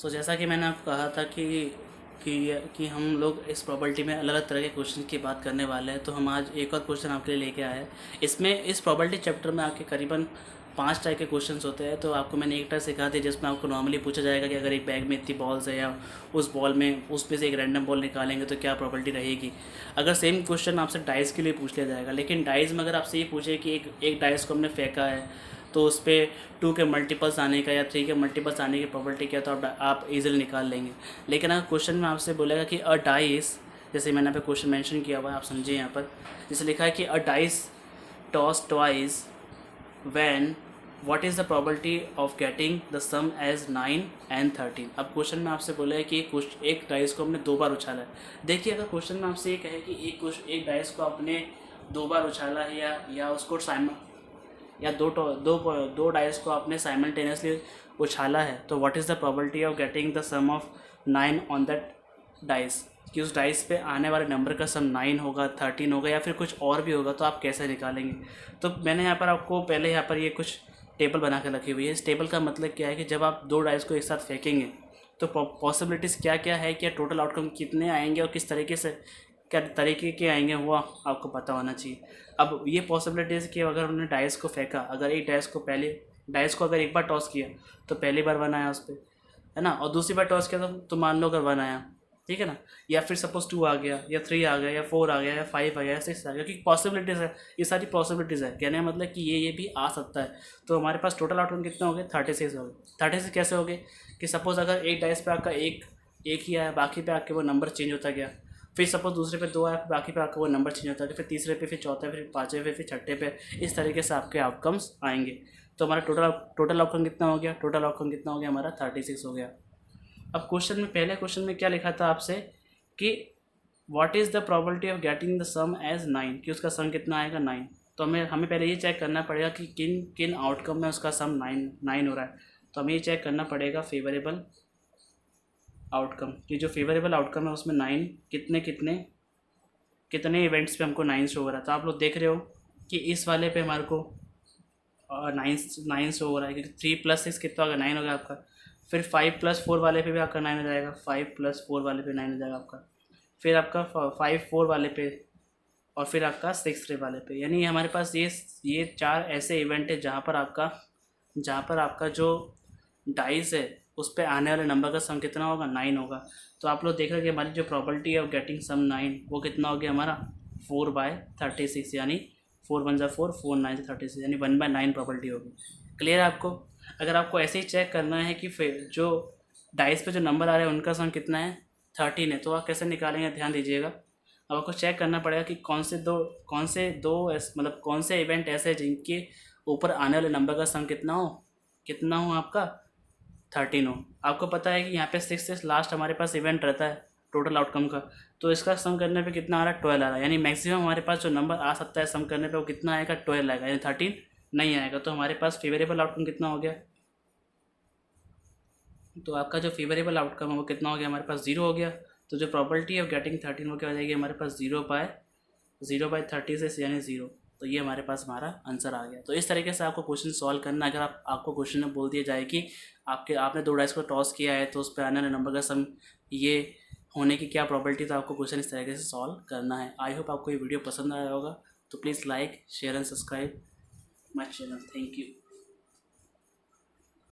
जैसा कि मैंने आपको कहा था कि हम लोग इस प्रॉपर्टी में अलग अलग तरह के क्वेश्चन की बात करने वाले हैं, तो हम आज एक और क्वेश्चन आपके लिए लेके आए हैं। इस प्रॉपर्टी चैप्टर में आपके करीबन 5 टाइप के क्वेश्चंस होते हैं। तो आपको मैंने एक टाइप सिखा दिया जिसमें आपको नॉर्मली पूछा जाएगा कि अगर एक बैग में इतनी बॉल्स है या उस बॉल में उसमें से एक रैंडम बॉल निकालेंगे तो क्या प्रॉपर्टी रहेगी। अगर सेम क्वेश्चन आपसे डाइस के लिए पूछ लिया जाएगा, लेकिन डाइस में अगर आपसे ये पूछे कि एक डाइस को हमने फेंका है तो उस पर 2 के मल्टीपल्स आने का या 3 के मल्टीपल्स आने की प्रॉपर्टी क्या, तो आप इजीली निकाल लेंगे। लेकिन अगर क्वेश्चन में आपसे बोलेगा कि अ डाइस, जैसे मैंने यहाँ पे क्वेश्चन मेंशन किया हुआ है, आप समझिए यहाँ पर जैसे लिखा है कि a dice toss twice when what is the probability of getting the sum as 9 and 13। अब क्वेश्चन में आपसे बोला है कि एक डाइस को हमने 2 बार उछाला है। देखिए, अगर क्वेश्चन में आपसे ये कहे कि एक डाइस को आपने 2 बार उछाला है या उसको या दो डाइस को आपने साइमल्टेनियसली उछाला है, तो what is the probability of getting the sum of 9 on that dice, कि उस डाइस पे आने वाले नंबर का सम 9 होगा, 13 होगा या फिर कुछ और भी होगा, तो आप कैसे निकालेंगे। तो मैंने यहाँ पर आपको पहले यहाँ पर ये कुछ टेबल बना के रखी हुई है। इस टेबल का मतलब क्या है कि जब आप 2 डाइस को एक साथ फेंकेंगे तो पॉसिबिलिटीज़ क्या क्या है, क्या टोटल आउटकम कितने आएंगे और किस तरीके से क्या तरीके के आएंगे वो आपको पता होना चाहिए। अब ये पॉसिबिलिटीज़ कि अगर उन्होंने डाइस को फेंका, अगर एक डाइस को अगर एक बार टॉस किया तो पहली बार 1 आया उस पर, है ना, और दूसरी बार टॉस किया तो मान लो अगर 1 आया, ठीक है ना, या फिर सपोज 2 आ गया या 3 आ गया या 4 आ गया या 5 आ गया या 6 आ गया, क्योंकि पॉसिबिलिटीज़ है, ये सारी पॉसिबिलिटीज़ है। कहने का मतलब कि ये भी आ सकता है। तो हमारे पास टोटल आउटकम कितने हो गए, 36 हो गए। 36 कैसे हो गए कि सपोज अगर एक डाइस पे आपका एक ही आया, बाकी पे आके वो नंबर चेंज होता गया, फिर सपोज दूसरे पे 2 आया, बाकी पे आपका वो नंबर चेंज होता है, फिर तीसरे पे, फिर चौथे पे, फिर पाँचवें पे, फिर छठे पे, इस तरीके से आपके आउटकम्स आएंगे। तो हमारा टोटल आउटकम कितना हो गया, टोटल आउटकम कितना हो गया हमारा 36 हो गया। अब क्वेश्चन में, पहले क्वेश्चन में क्या लिखा था आपसे कि what is the probability of getting the sum as 9, कि उसका सम कितना आएगा 9। तो हमें पहले ये चेक करना पड़ेगा कि किन किन आउटकम में उसका सम 9 हो रहा है। तो हमें ये चेक करना पड़ेगा फेवरेबल आउटकम, कि जो फेवरेबल आउटकम है उसमें 9 कितने इवेंट्स पे हमको 9 शो हो रहा है। तो आप लोग देख रहे हो कि इस वाले पे हमारे को 9 शो हो रहा है, क्योंकि 3 + 6 कितना होगा, 9 हो गया आपका। फिर 5 + 4 वाले पे भी आपका 9 हो जाएगा, 5 + 4 वाले पे 9 हो जाएगा आपका। फिर आपका 5 4 वाले पे, और फिर आपका 6 3 वाले पे। यानी हमारे पास ये 4 ऐसे इवेंट है जहाँ पर आपका जो डाइस है उस पर आने वाले नंबर का सम कितना होगा, 9 होगा। तो आप लोग देख रहे हैं कि हमारी जो प्रॉपर्टी ऑफ गेटिंग सम 9 वो कितना हो गया हमारा 4/36, यानी 4 1 4, 4 9 36, यानी 1/9 प्रॉपर्टी होगी। क्लियर है आपको। अगर आपको ऐसे ही चेक करना है कि जो डाइस पे जो नंबर आ रहे हैं उनका सम कितना है, 13 है, तो आप कैसे निकालेंगे, ध्यान दीजिएगा। अब आपको चेक करना पड़ेगा कि कौन से इवेंट ऐसे हैं जिनके ऊपर आने वाले नंबर का सम कितना हो आपका 13 हो। आपको पता है कि यहाँ पे 6 से लास्ट हमारे पास इवेंट रहता है टोटल आउटकम का, तो इसका सम करने पे कितना आ रहा है, 12 आ रहा है। यानी मैक्सिमम हमारे पास जो नंबर आ सकता है सम करने पे वो कितना आएगा, 12 आएगा, यानी 13 नहीं आएगा। तो हमारे पास फेवरेबल आउटकम कितना हो गया, तो आपका जो फेवरेबल आउटकम है वो कितना हो गया हमारे पास, 0 हो गया। तो जो प्रॉपर्टी ऑफ गेटिंग 13 वो क्या हो जाएगी हमारे पास, 0/36, यानी 0। तो ये हमारे पास हमारा आंसर आ गया। तो इस तरीके से आपको क्वेश्चन सॉल्व करना। अगर आपको क्वेश्चन में बोल दिया जाए कि आपने 2 डाइस को टॉस किया है तो उस पर आने वाले नंबर का सम ये होने की क्या प्रॉपर्टी, तो आपको क्वेश्चन इस तरीके से सॉल्व करना है। आई होप आपको ये वीडियो पसंद आया होगा। तो please like share and subscribe my channel. Thank you.